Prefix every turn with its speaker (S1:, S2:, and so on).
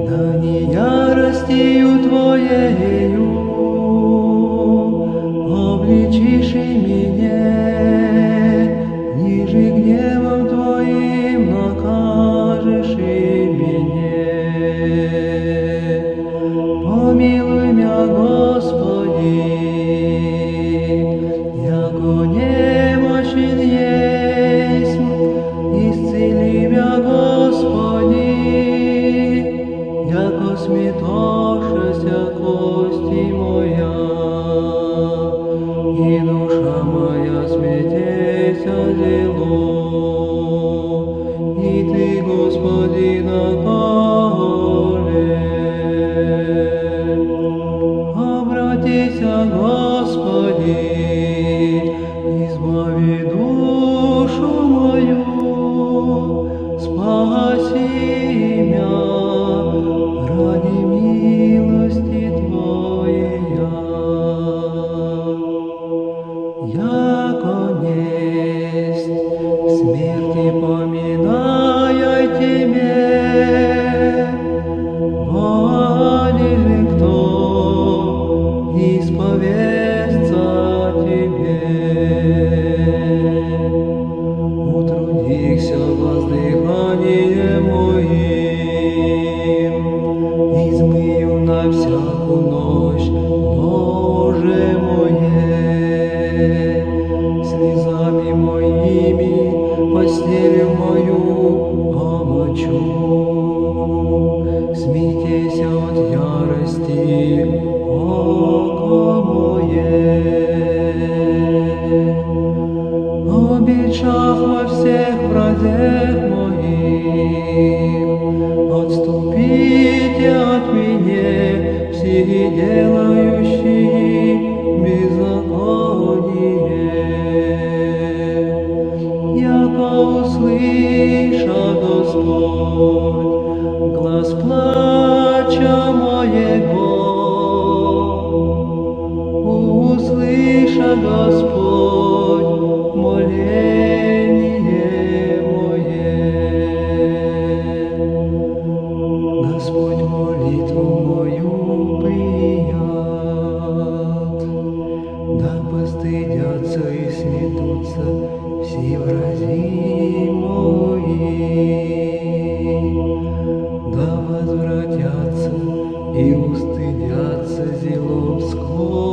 S1: да не яростью Твоею обличишь и меня, ниже гневом Твоим накажешь и меня. Помилуй мя, Господи, яко немощен есть, исцели мя, Господи, яко сметошася кости моя, и душа моя смятеся зело, и Ты, Господи, наколе. Обратися, Господи, избави душу мою, спаси мя ради милости Твоя. Яко несть в смерти поминая Тебе, болен ли кто исповестся Тебе? Утрудихся воздыханием моим, измыю на всяку ночь ложе мое, слезами моими постелью мою омочу. Смейтеся от ярости, око мое. Обещах во всех вразях моих, отступите от меня, все делающие беззаконие. Яко услыша Господь глас плача моего, услыша Господь моление мое. Господь молитву мою прият, да постыдятся и сметутся все врази мои, да возвратятся и устыдятся зелом скорби.